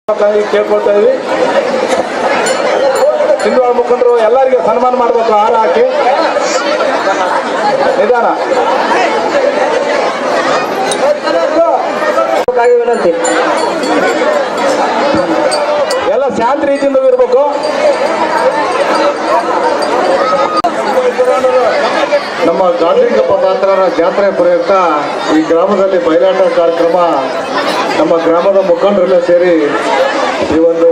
ಕೇಳ್ಕೊಳ್ತಾ ಇದೀವಿ. ಹಿಂದುಳಿದ ಮುಖಂಡರು ಎಲ್ಲರಿಗೆ ಸನ್ಮಾನ ಮಾಡಬೇಕು. ಹಾರ ಹಾಕಿ ನಿಧಾನ ವಿನಂತಿ. ಎಲ್ಲ ಶಾಂತ ರೀತಿಯಿಂದ ಇರಬೇಕು. ನಮ್ಮ ಗಾಂಧಿಗಪ್ಪ ದಾಸರ ಜಾತ್ರೆ ಪ್ರಯುಕ್ತ ಈ ಗ್ರಾಮದಲ್ಲಿ ಬಯಲಾಟ ಕಾರ್ಯಕ್ರಮ ನಮ್ಮ ಗ್ರಾಮದ ಮುಖಂಡರೆಲ್ಲ ಸೇರಿ ಈ ಒಂದು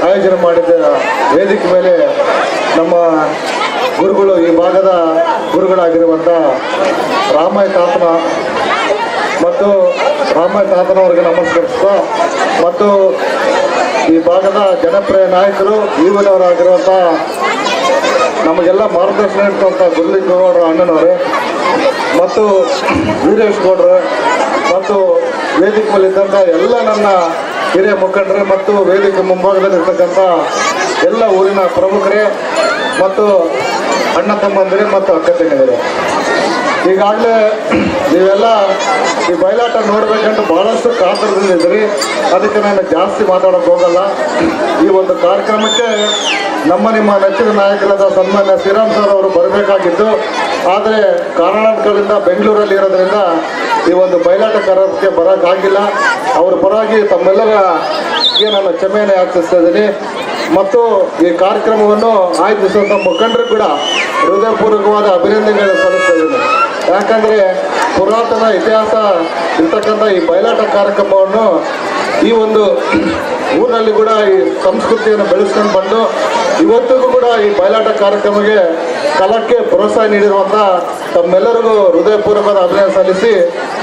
ಆಯೋಜನೆ ಮಾಡಿದ ವೇದಿಕೆ ಮೇಲೆ ನಮ್ಮ ಗುರುಗಳು, ಈ ಭಾಗದ ಗುರುಗಳಾಗಿರುವಂಥ ರಾಮಯ್ಯ ತಾತನವರಿಗೆ ನಮಸ್ಕರಿಸ್ತಾ, ಮತ್ತು ಈ ಭಾಗದ ಜನಪ್ರಿಯ ನಾಯಕರು ಈವನವರಾಗಿರುವಂಥ ನಮಗೆಲ್ಲ ಮಾರ್ಗದರ್ಶನ ಇರ್ತಂಥ ಗುರುಲಿಂಗೇಗೌಡರ ಅಣ್ಣನವರು ಮತ್ತು ವೀರೇಶ್ ಗೌಡರು ಮತ್ತು ವೇದಿಕೆ ಮೇಲೆ ಇದ್ದಂಥ ಎಲ್ಲ ನನ್ನ ಹಿರಿಯ ಮುಖಂಡರೇ ಮತ್ತು ವೇದಿಕೆ ಮುಂಭಾಗದಲ್ಲಿರ್ತಕ್ಕಂಥ ಎಲ್ಲ ಊರಿನ ಪ್ರಮುಖರೇ ಮತ್ತು ಅಣ್ಣ ತಮ್ಮಂದಿರೇ ಮತ್ತು ಅಕ್ಕ ತಂಗಿಯರೇ, ಈಗಾಗಲೇ ನೀವೆಲ್ಲ ಈ ಬಯಲಾಟ ನೋಡಬೇಕಂತ ಭಾಳಷ್ಟು ಕಾತರದಿಂದಿದ್ರಿ. ಅದಕ್ಕೆ ನಾನು ಜಾಸ್ತಿ ಮಾತಾಡೋಕ್ಕೆ ಹೋಗಲ್ಲ. ಈ ಒಂದು ಕಾರ್ಯಕ್ರಮಕ್ಕೆ ನಿಮ್ಮ ನೆಚ್ಚಿನ ನಾಯಕರಾದ ಸನ್ಮಾನ್ಯ ಶ್ರೀರಾಮ್ ಸರ್ ಅವರು ಬರಬೇಕಾಗಿದ್ದು, ಆದರೆ ಕಾರಣಗಳಿಂದ ಬೆಂಗಳೂರಲ್ಲಿ ಇರೋದ್ರಿಂದ ಈ ಒಂದು ಬಯಲಾಟ ಕಾರ್ಯಕ್ರಮಕ್ಕೆ ಬರೋಕ್ಕಾಗಿಲ್ಲ. ಅವರ ಪರವಾಗಿ ತಮ್ಮೆಲ್ಲರಿಗೆ ನಾನು ಕ್ಷಮೆಯನ್ನು ಯಾಚಿಸ್ತಾ ಇದ್ದೀನಿ. ಮತ್ತು ಈ ಕಾರ್ಯಕ್ರಮವನ್ನು ಆಯೋಜಿಸುವಂಥ ಮುಖಂಡರು ಕೂಡ ಹೃದಯಪೂರ್ವಕವಾದ ಅಭಿನಂದನೆಗಳನ್ನು ಸಲ್ಲಿಸ್ತಾ ಇದ್ದೀನಿ. ಯಾಕಂದರೆ ಪುರಾತನ ಇತಿಹಾಸ ಇರ್ತಕ್ಕಂಥ ಈ ಬಯಲಾಟ ಕಾರ್ಯಕ್ರಮವನ್ನು ಈ ಒಂದು ಊರಿನಲ್ಲಿ ಕೂಡ ಈ ಸಂಸ್ಕೃತಿಯನ್ನು ಬೆಳೆಸ್ಕೊಂಡು ಬಂದು ಇವತ್ತಿಗೂ ಕೂಡ ಈ ಬಯಲಾಟ ಕಾರ್ಯಕ್ರಮಕ್ಕೆ ಕಲಾಕ್ಕೆ ಪ್ರೋತ್ಸಾಹ ನೀಡಿರುವಂಥ ತಮ್ಮೆಲ್ಲರಿಗೂ ಹೃದಯಪೂರ್ವಕವಾದ ಅಭಿನಂದನೆ ಸಲ್ಲಿಸಿ,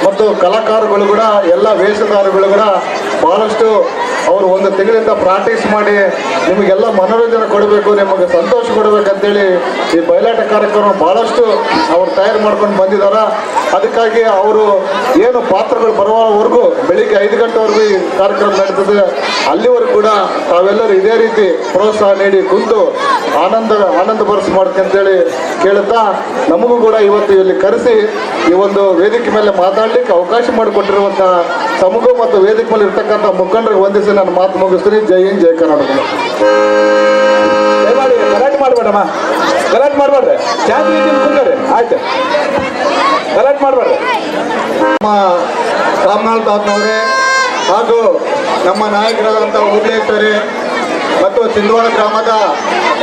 ಮತ್ತು ಕಲಾಕಾರಗಳು ಕೂಡ ಎಲ್ಲ ವೇಷಧಾರಿಗಳು ಕೂಡ ಭಾಳಷ್ಟು ಅವರು ಒಂದು ತಿಂಗಳಿಂದ ಪ್ರಾಕ್ಟೀಸ್ ಮಾಡಿ ನಿಮಗೆಲ್ಲ ಮನೋರಂಜನೆ ಕೊಡಬೇಕು, ನಿಮಗೆ ಸಂತೋಷ ಕೊಡಬೇಕಂತೇಳಿ ಈ ಬಯಲಾಟ ಕಾರ್ಯಕ್ರಮ ಭಾಳಷ್ಟು ಅವರು ತಯಾರು ಮಾಡ್ಕೊಂಡು ಬಂದಿದ್ದಾರೆ. ಅದಕ್ಕಾಗಿ ಅವರು ಏನು ಪಾತ್ರಗಳು ಬರುವವರೆಗೂ ಬೆಳಿಗ್ಗೆ 5 ಗಂಟೆವರೆಗೂ ಈ ಕಾರ್ಯಕ್ರಮ ನಡೀತದೆ. ಅಲ್ಲಿವರೆಗೂ ಕೂಡ ತಾವೆಲ್ಲರೂ ಇದೇ ರೀತಿ ಪ್ರೋತ್ಸಾಹ ನೀಡಿ ಕುಂತು ಆನಂದ ಬರಸು ಮಾಡ್ಕಂತೇಳಿ ಕೇಳುತ್ತಾ, ನಮಗೂ ಕೂಡ ಇವತ್ತು ಇಲ್ಲಿ ಕರೆಸಿ ಈ ಒಂದು ವೇದಿಕೆ ಮೇಲೆ ಮಾತಾಡಲಿಕ್ಕೆ ಅವಕಾಶ ಮಾಡಿಕೊಟ್ಟಿರುವಂಥ ತಮಗೂ ಮತ್ತು ವೇದಿಕೆ ಮೇಲೆ ಇರ್ತಕ್ಕಂಥ ಮುಖಂಡರಿಗೆ ವಂದಿಸಿ ನಾನು ಮಾತು ಮುಗಿಸ್ತೀನಿ. ಜೈ ಹಿಂದ್, ಜೈ ಕರ್ನಾಟಕ. ದಯಮಾಡಿ ಗಲಾಟೆ ಮಾಡಬೇಡಮ್ಮ, ಗಲಾಟೆ ಮಾಡಬೇಡ್ರಿ, ಶಾಂತಿ ರೀತಿಯಿಂದ ಕುಂದ್ರಿ. ಆಯ್ತು, ಗಲಾಟೆ ಮಾಡಬೇಡ್ರಿ. ನಮ್ಮ ರಾಮನಾಳ್ ತಾತನವರೇ ಹಾಗೂ ನಮ್ಮ ನಾಯಕರಾದಂಥ ಉದ್ದೇಶರೇ ಮತ್ತು ಸಿಂಧವಾಡ ಗ್ರಾಮದ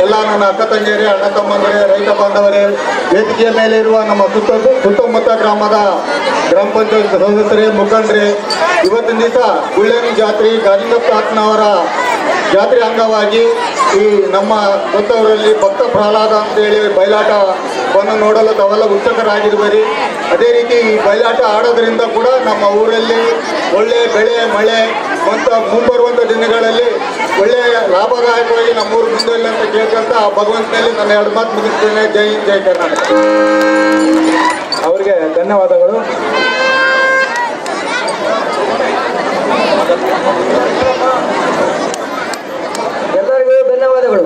ಎಲ್ಲ ನನ್ನ ಅಕ್ಕ ತಂಗಿಯರೇ, ಅಣ್ಣ ತಮ್ಮಂದರೇ, ರೈತ ಬಾಂಧವರೇ, ವೇದಿಕೆಯ ಮೇಲೆ ಇರುವ ನಮ್ಮ ಸುತ್ತಮುತ್ತ ಗ್ರಾಮದ ಗ್ರಾಮ ಪಂಚಾಯತ್ ಸದಸ್ಯರೇ, ಮುಖಂಡರೇ, ಇವತ್ತಿನ ದಿವಸ ಗುಳ್ಳೇರಿ ಜಾತ್ರೆ ಗಾಂಧಿಗಪ್ಪ ತಾತನವರ ಜಾತ್ರೆ ಅಂಗವಾಗಿ ಈ ನಮ್ಮ ಸ್ವಂತವರಲ್ಲಿ ಭಕ್ತ ಪ್ರಹ್ಲಾದ ಅಂತೇಳಿ ಬಯಲಾಟವನ್ನು ನೋಡಲು ತಾವೆಲ್ಲ ಉತ್ಸುಕರಾಗಿರುವರಿ. ಅದೇ ರೀತಿ ಈ ಬಯಲಾಟ ಆಡೋದ್ರಿಂದ ಕೂಡ ನಮ್ಮ ಊರಲ್ಲಿ ಒಳ್ಳೆಯ ಬೆಳೆ ಮಳೆ ಮತ್ತು ಮುಂಬರುವಂಥ ದಿನಗಳಲ್ಲಿ ಒಳ್ಳೆಯ ಲಾಭದಾಯಕವಾಗಿ ನಮ್ಮೂರು ಮುಂದೆ ಅಂತ ಕೇಳ್ಕೊಂತ ಆ ಭಗವಂತನಲ್ಲಿ ನನ್ನ 2 ಮಾತು ಮುಗಿಸ್ತೇನೆ. ಜೈ ಹಿಂದ್, ಜೈ ಕರ್ನಾಟಕ. ಅವರಿಗೆ ಧನ್ಯವಾದಗಳು. ಎಲ್ಲರಿಗೂ ಧನ್ಯವಾದಗಳು.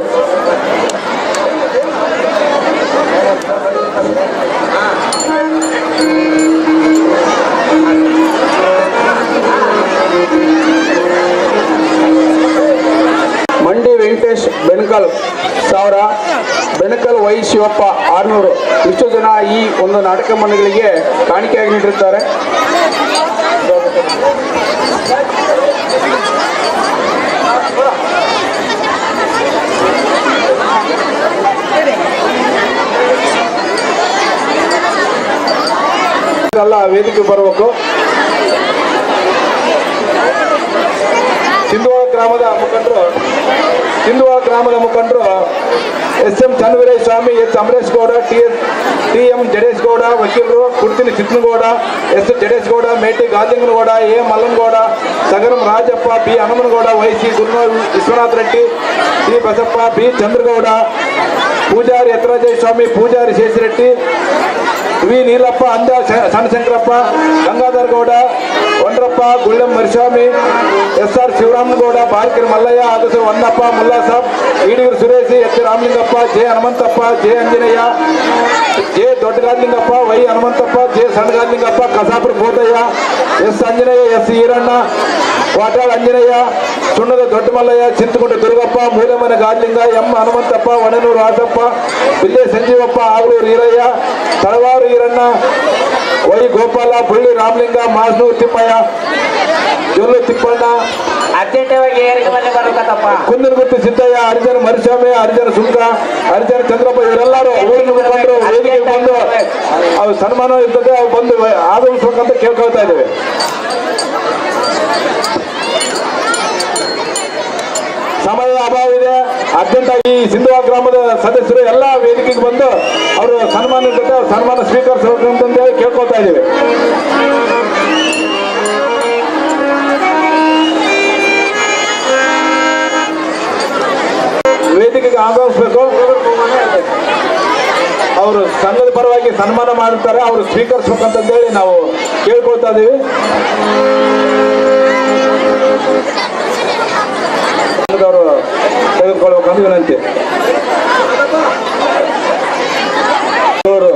ಮಂಡಿ ವೆಂಕಟೇಶ್ ಬೆಣಕಲ್ 1000, ಬೆಣಕಲ್ ವೈ ಶಿವಪ್ಪ 600 ಇಷ್ಟು ಜನ ಈ ಒಂದು ನಾಟಕ ಮಂಡಳಿಗಳಿಗೆ ಕಾಣಿಕೆಯಾಗಿ ನೀಡಿರುತ್ತಾರೆ. ಎಲ್ಲ ವೇದಿಕೆ ಬರಬೇಕು. ಸಿಂಧವಾಡ ಗ್ರಾಮದ ಮುಖಂಡರು S M. Channaveerayya Swamy, S. Amaresh Gowda, T M. Jadesh Gowda, ವಕೀಲರು Kurtini Chitnagowda, S. Jadesh Gowda, Meti Galinganagowda, A. Mallanagowda, Sagaram Rajappa, B. Hanumanagowda, Y C. Gurunal Vishwanath Reddy, T. Basappa, B. Chandragowda, Pujari Yatrajaya Swamy, Pujari Sheshareddy, V. Neelappa, ಅಂದ ಸಣ್ಣಶಂಕರಪ್ಪ, ಗಂಗಾಧರ್ ಗೌಡ, ವಂಡ್ರಪ್ಪ, ಗುಳ್ಳಂ ಮರಿಸ್ವಾಮಿ, ಎಸ್.ಆರ್. ಶಿವರಾಮನಗೌಡ, ಬಾಲ್ಕಿರ್ ಮಲ್ಲಯ್ಯ, ಆಗಸು ಹೊನ್ನಪ್ಪ, ಮುಲ್ಲಾ ಸಾಬ್, ಈಡಿಗರು Suresh, H. Ramalingappa, J. Hanumanthappa, J. Anjaneya, J. Doddagalingappa, Y. Hanumanthappa, J. ಸಣ್ಣಗಾಲಿಂಗಪ್ಪ, Kasapura ಬೋಧಯ್ಯ, S. Anjaneya, S. Iranna, Vatal Anjaneya, ಸುಣ್ಣದ ದೊಡ್ಡ ಮಲ್ಲಯ್ಯ, ಚಿಂತಗುಂಡ ದುರ್ಗಪ್ಪ, ಮೂಲೆಮನೆ ಗಾದ್ಲಿಂಗ, ಎಂ ಹನುಮಂತಪ್ಪ, ಒಣನೂರು ಆಸಪ್ಪ, ಬಿಲ್ಲೆ ಸಂಜೀವಪ್ಪ, ಆಗಳೂರು ಈರಯ್ಯ, ತಳವಾರು ಈರಣ್ಣ, ವೈ ಗೋಪಾಲ, ಬುಳ್ಳಿ ರಾಮಲಿಂಗ, ಮಾಸ್ನೂರು ತಿಮ್ಮಯ್ಯ, ಜೊಲ್ಲು ತಿಪ್ಪಣ್ಣ, ಅರ್ಜೆಂಟವಾಗಿ ಏರಿಗೆ ಮನೆ ಬರ್ಬೇಕತ್ತಪ್ಪ. ಕುಂದನಗುತ್ತಿ ಸಿದ್ದಯ್ಯ, ಹರಿಜನ ಮರಿಸ್ವಾಮಿ, ಹರಿಜನ ಸುಂಕ, ಹರಿಜನ ಚಂದ್ರಪ್ಪ ಇವರೆಲ್ಲರೂ ಊರಿನ ಮುಖಂಡರು ವೇದಿಕೆಗೆ ಬಂದು ಅವ್ರು ಸನ್ಮಾನ ಇರ್ತದೆ, ಅವ್ರು ಬಂದು ಆಗಮಿಸ್ಬೇಕಂತ ಕೇಳ್ಕೊಳ್ತಾ ಇದ್ದೇವೆ. ಸಮಯದ ಅಭಾವ ಇದೆ. ಅರ್ಜೆಂಟ್ ಆಗಿ ಸಿಂಧುವಾ ಗ್ರಾಮದ ಸದಸ್ಯರು ಎಲ್ಲ ವೇದಿಕೆಗೆ ಬಂದು ಅವರು ಸನ್ಮಾನ ಇರ್ತದೆ, ಅವ್ರು ಸನ್ಮಾನ ಸ್ವೀಕರಿಸಬೇಕಂತಂದೇಳಿ ಕೇಳ್ಕೊಳ್ತಾ ಇದ್ದೇವೆ. ವೇದಿಕೆಗೆ ಆಗಮಿಸಬೇಕು. ಅವರು ಸಂಘದ ಪರವಾಗಿ ಸನ್ಮಾನ ಮಾಡ್ತಾರೆ, ಅವರು ಸ್ವೀಕರಿಸ್ಬೇಕಂತಂದೇಳಿ ನಾವು ಕೇಳ್ಕೊಳ್ತಾ ಇದ್ದೀವಿ. ಅವರು ತೆಗೆದುಕೊಳ್ಬೇಕಂತ ವಿನಂತಿ.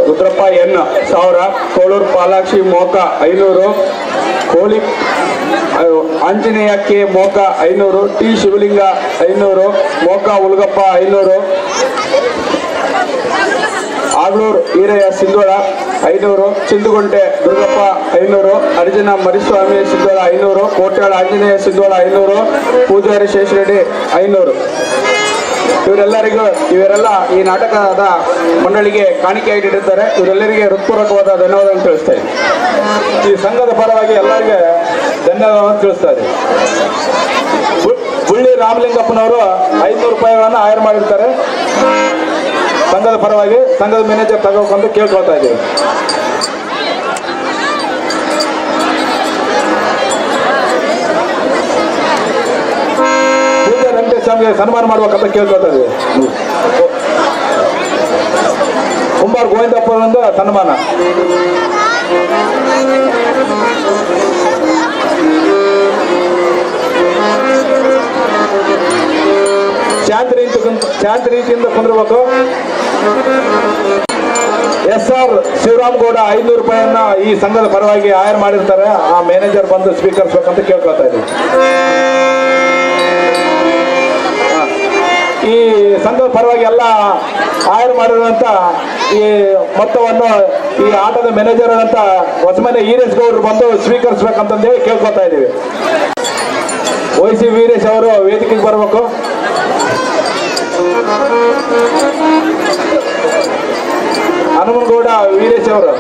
ರುದ್ರಪ್ಪ ಎನ್ 1000, ಕೋಳೂರು ಪಾಲಾಕ್ಷಿ ಮೋಕ 500, ಕೋಳಿ ಆಂಜನೇಯ ಕೆ ಮೋಕ 500, ಟಿ ಶಿವಲಿಂಗ 500, ಮೋಕ ಉಲ್ಗಪ್ಪ 500, ಆಗಳೂರು ಈರಯ್ಯ ಸಿಂಧೋಳ 500, ಚಿಂದುಗುಂಟೆ ದುರ್ಗಪ್ಪ 500, ಅರ್ಜುನ ಮರಿಸ್ವಾಮಿ ಸಿಂಧೋಳ 500, ಕೋಟ್ಯಾಳ ಆಂಜನೇಯ ಸಿಂಧೋಳ 500, ಪೂಜಾರಿ ಶೇಷರೆಡ್ಡಿ 500. ಇವರೆಲ್ಲ ಈ ನಾಟಕದ ಮಂಡಳಿಗೆ ಕಾಣಿಕೆಯಾಗಿ ನೀಡಿದ್ದಾರೆ. ಇವರೆಲ್ಲರಿಗೆ ಹೃತ್ಪೂರ್ವಕವಾದ ಧನ್ಯವಾದಗಳನ್ನು ತಿಳಿಸ್ತಾ ಇದ್ದೀನಿ. ಈ ಸಂಘದ ಪರವಾಗಿ ಎಲ್ಲರಿಗೆ ಧನ್ಯವಾದವನ್ನು ತಿಳಿಸ್ತಾ ಇದ್ದೀನಿ. ಬುಳ್ಳಿ ರಾಮಲಿಂಗಪ್ಪನವರು 500 ರೂಪಾಯಿಗಳನ್ನು ಆಯರ್ ಮಾಡಿರ್ತಾರೆ. ಸಂಘದ ಪರವಾಗಿ ಸಂಘದ ಮ್ಯಾನೇಜರ್ ತಗೋಬೇಕಂತ ಕೇಳ್ಕೊಳ್ತಾ ಇದ್ದೀವಿ. ಪೂಜಾ ವೆಂಕಟೇಶ ಸ್ವಾಮಿಗೆ ಸನ್ಮಾನ ಮಾಡ್ಬೇಕಂತ ಕೇಳ್ಕೊಳ್ತಾ ಇದ್ದೀವಿ. ಕುಂಬಾರ್ ಗೋವಿಂದಪ್ಪನವರಿಂದ ಸನ್ಮಾನ. ಶಾಂತಿ ರೀತಿಯಿಂದ ಕುಂದಿರ್ಬೇಕು. SR ಶಿವರಾಮ್ ಗೌಡ 500 ರೂಪಾಯಿಯನ್ನ ಈ ಸಂಘದ ಪರವಾಗಿ ಆಯರ್ ಮಾಡಿರ್ತಾರೆ. ಆ ಮ್ಯಾನೇಜರ್ ಬಂದು ಸ್ವೀಕರಿಸ್ಬೇಕಂತ ಕೇಳ್ಕೊಳ್ತಾ ಇದ್ದೀವಿ. ಈ ಸಂಘದ ಪರವಾಗಿ ಎಲ್ಲ ಆಯರ್ ಮಾಡಿರುವಂತ ಈ ಮೊತ್ತವನ್ನು ಈ ಆಟದ ಮ್ಯಾನೇಜರ್ ಅಂತ ಹೊಸಮನೆ ಈರೇಶ್ ಗೌಡರು ಬಂದು ಸ್ವೀಕರಿಸ್ಬೇಕಂತಂದೇಳಿ ಕೇಳ್ಕೊಳ್ತಾ ಇದ್ದೀವಿ. OC ವೀರೇಶ್ ಅವರು ವೇದಿಕೆಗೆ ಬರಬೇಕು. ಹನುಮನಗೌಡ ವೀರೇಶ್ ಅವರು